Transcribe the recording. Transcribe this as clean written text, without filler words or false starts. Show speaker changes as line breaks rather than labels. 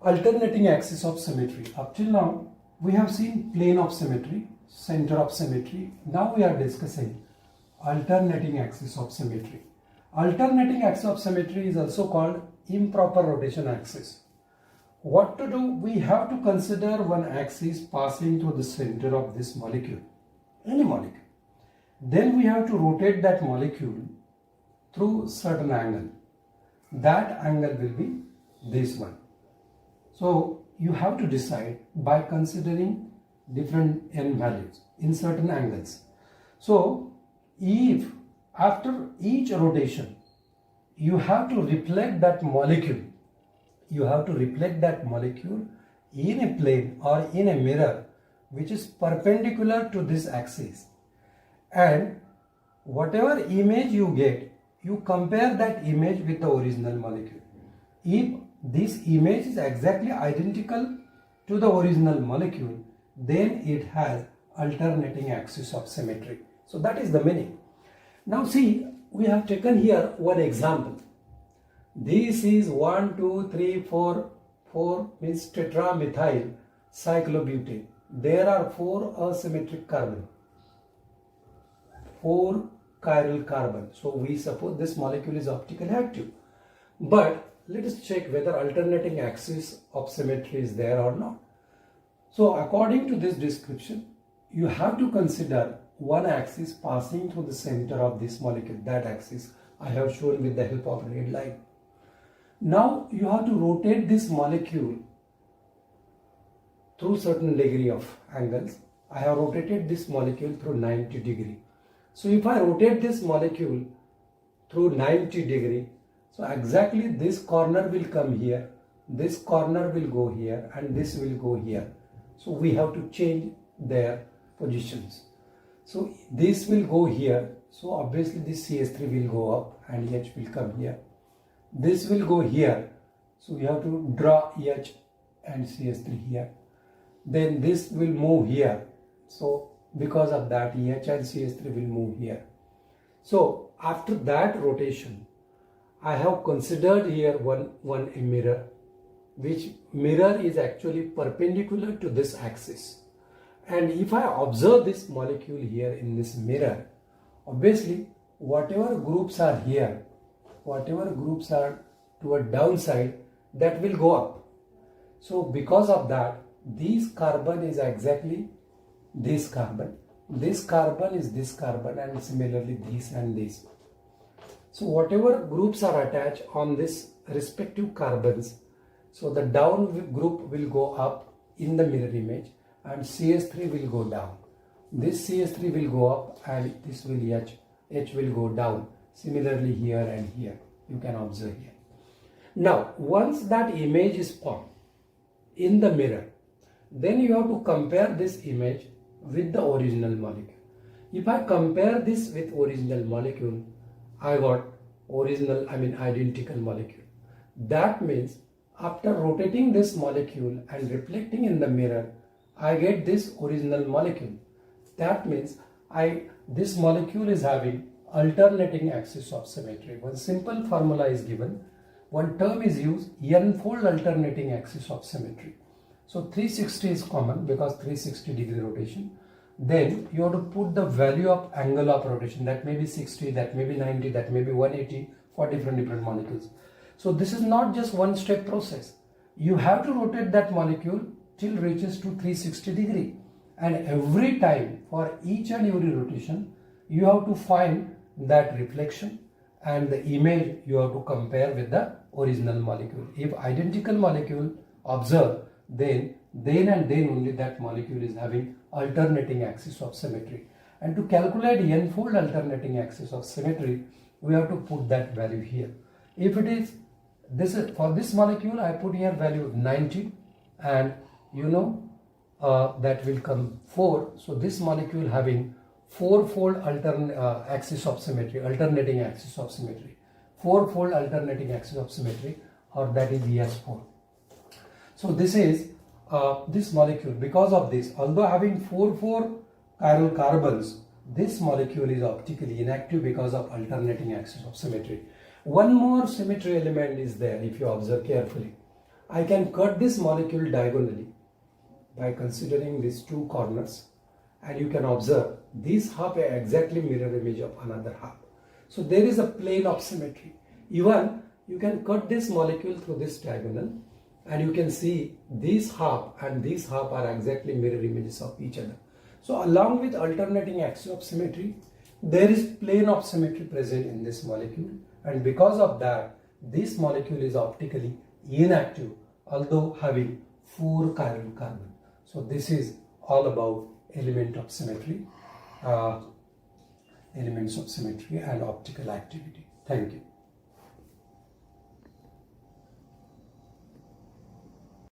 Alternating axis of symmetry. Up till now, we have seen plane of symmetry, center of symmetry. Now we are discussing alternating axis of symmetry. Alternating axis of symmetry is also called improper rotation axis. What to do? We have to consider one axis passing through the center of this molecule, any molecule. Then we have to rotate that molecule through certain angle. That angle will be this one. So you have to decide by considering different n values in certain angles. So if after each rotation you have to reflect that molecule, in a plane or in a mirror which is perpendicular to this axis, and whatever image you get, you compare that image with the original molecule. If this image is exactly identical to the original molecule, then it has alternating axis of symmetry. So that is the meaning. Now see, we have taken here one example. This is 1, 2, 3, 4 means tetramethyl cyclobutane. There are 4 asymmetric carbon, 4 chiral carbon. So we suppose this molecule is optically active. But let us check whether alternating axis of symmetry is there or not. So according to this description, you have to consider one axis passing through the center of this molecule. That axis I have shown with the help of red line. Now you have to rotate this molecule through certain degree of angles. I have rotated this molecule through 90 degree. So if I rotate this molecule through 90 degree, so exactly this corner will come here, this corner will go here, and this will go here. So we have to change their positions. So this will go here. So obviously this CS3 will go up and H will come here. This will go here. So we have to draw H and CS3 here. Then this will move here. So because of that, H and CS3 will move here. So after that rotation, I have considered here one mirror, which mirror is actually perpendicular to this axis. And if I observe this molecule here in this mirror, obviously whatever groups are here, whatever groups are toward downside, that will go up. So because of that, this carbon is exactly this carbon is this carbon, and similarly this and this. So whatever groups are attached on this respective carbons, so the down group will go up in the mirror image and CS3 will go down. This CS3 will go up and this will H will go down. Similarly here and here, you can observe here. Now once that image is formed in the mirror, then you have to compare this image with the original molecule. If I compare this with original molecule, I got identical molecule. That means after rotating this molecule and reflecting in the mirror, I get this original molecule. That means this molecule is having alternating axis of symmetry. One simple formula is given. One term is used, n-fold alternating axis of symmetry. So 360 is common because 360 degree rotation. Then you have to put the value of angle of rotation. That may be 60, that may be 90, that may be 180 for different molecules. So this is not just one step process. You have to rotate that molecule till reaches to 360 degree. And every time for each and every rotation, you have to find that reflection and the image you have to compare with the original molecule. If identical molecule observe, then only that molecule is having alternating axis of symmetry. And to calculate n-fold alternating axis of symmetry, we have to put that value here. If it is for this molecule, I put here value 90, and that will come 4. So this molecule having 4-fold axis of symmetry, alternating axis of symmetry, 4-fold alternating axis of symmetry, or that is ES4. So this is this molecule. Because of this, although having 4 chiral carbons, this molecule is optically inactive because of alternating axis of symmetry. One more symmetry element is there if you observe carefully. I can cut this molecule diagonally by considering these two corners, and you can observe this half is exactly mirror image of another half. So there is a plane of symmetry. Even you can cut this molecule through this diagonal, and you can see this half and this half are exactly mirror images of each other. So along with alternating axis of symmetry, there is plane of symmetry present in this molecule, and because of that, this molecule is optically inactive although having 4 chiral carbon. So this is all about elements of symmetry and optical activity. Thank you.